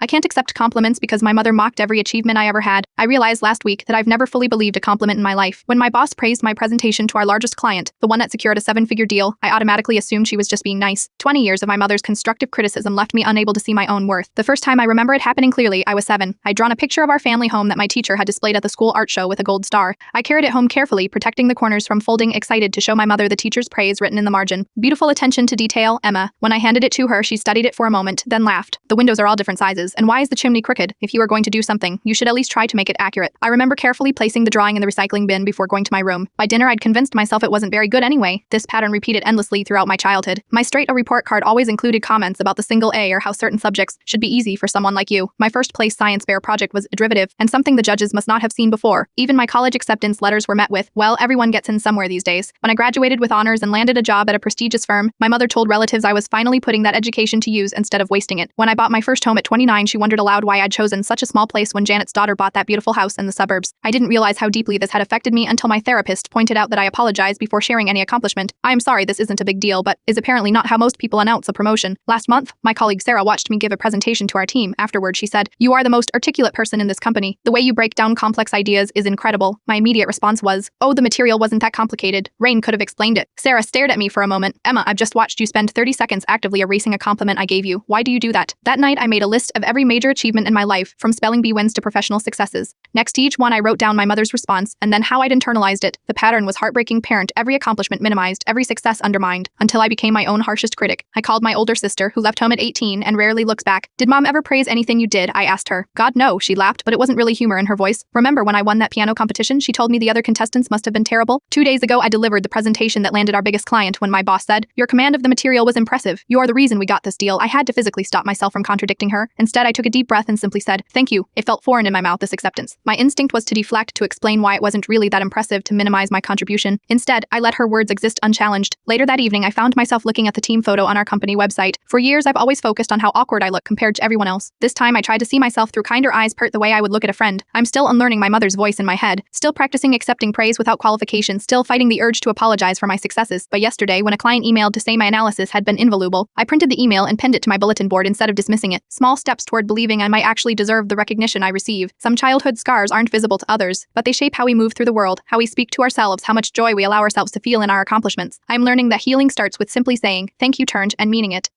I can't accept compliments because my mother mocked every achievement I ever had. I realized last week that I've never fully believed a compliment in my life. When my boss praised my presentation to our largest client, the one that secured a 7-figure deal, I automatically assumed she was just being nice. 20 years of my mother's constructive criticism left me unable to see my own worth. The first time I remember it happening clearly, I was 7. I'd drawn a picture of our family home that my teacher had displayed at the school art show with a gold star. I carried it home carefully, protecting the corners from folding, excited to show my mother the teacher's praise written in the margin. Beautiful attention to detail, Emma. When I handed it to her, she studied it for a moment, then laughed. The windows are all different sizes, and why is the chimney crooked? If you are going to do something, you should at least try to make it accurate. I remember carefully placing the drawing in the recycling bin before going to my room. By dinner, I'd convinced myself it wasn't very good anyway. This pattern repeated endlessly throughout my childhood. My straight A report card always included comments about the single A or how certain subjects should be easy for someone like you. My first place science fair project was a derivative, and something the judges must not have seen before. Even my college acceptance letters were met with, well, everyone gets in somewhere these days. When I graduated with honors and landed a job at a prestigious firm, my mother told relatives I was finally putting that education to use instead of wasting it. When I bought my first home at 29, she wondered aloud why I'd chosen such a small place when Janet's daughter bought that beautiful house in the suburbs. I didn't realize how deeply this had affected me until my therapist pointed out that I apologized before sharing any accomplishment. I am sorry this isn't a big deal, but is apparently not how most people announce a promotion. Last month, my colleague Sarah watched me give a presentation to our team. Afterward, she said, "You are the most articulate person in this company. The way you break down complex ideas is incredible." My immediate response was, "Oh, the material wasn't that complicated. Rain could have explained it." Sarah stared at me for a moment. "Emma, I've just watched you spend 30 seconds actively erasing a compliment I gave you. Why do you do that?" That night, I made a list of every major achievement in my life, from spelling bee wins to professional successes. Next to each one, I wrote down my mother's response, and then how I'd internalized it. The pattern was heartbreaking parent, every accomplishment minimized, every success undermined, until I became my own harshest critic. I called my older sister, who left home at 18 and rarely looks back. "Did Mom ever praise anything you did?" I asked her. "God, no," she laughed, but it wasn't really humor in her voice. "Remember when I won that piano competition?" She told me the other contestants must have been terrible. 2 days ago, I delivered the presentation that landed our biggest client when my boss said, "Your command of the material was impressive. You're the reason we got this deal." I had to physically stop myself from contradicting her. Instead, I took a deep breath and simply said, "Thank you." It felt foreign in my mouth, this acceptance. My instinct was to deflect, to explain why it wasn't really that impressive, to minimize my contribution. Instead, I let her words exist unchallenged. Later that evening, I found myself looking at the team photo on our company website. For years, I've always focused on how awkward I look compared to everyone else. This time, I tried to see myself through kinder eyes, pert the way I would look at a friend. I'm still unlearning my mother's voice in my head, still practicing accepting praise without qualification, still fighting the urge to apologize for my successes. But yesterday, when a client emailed to say my analysis had been invaluable, I printed the email and pinned it to my bulletin board instead of dismissing it. Small steps toward believing I might actually deserve the recognition I receive. Some childhood scars aren't visible to others, but they shape how we move through the world, how we speak to ourselves, how much joy we allow ourselves to feel in our accomplishments. I'm learning that healing starts with simply saying, "Thank you," turned and meaning it.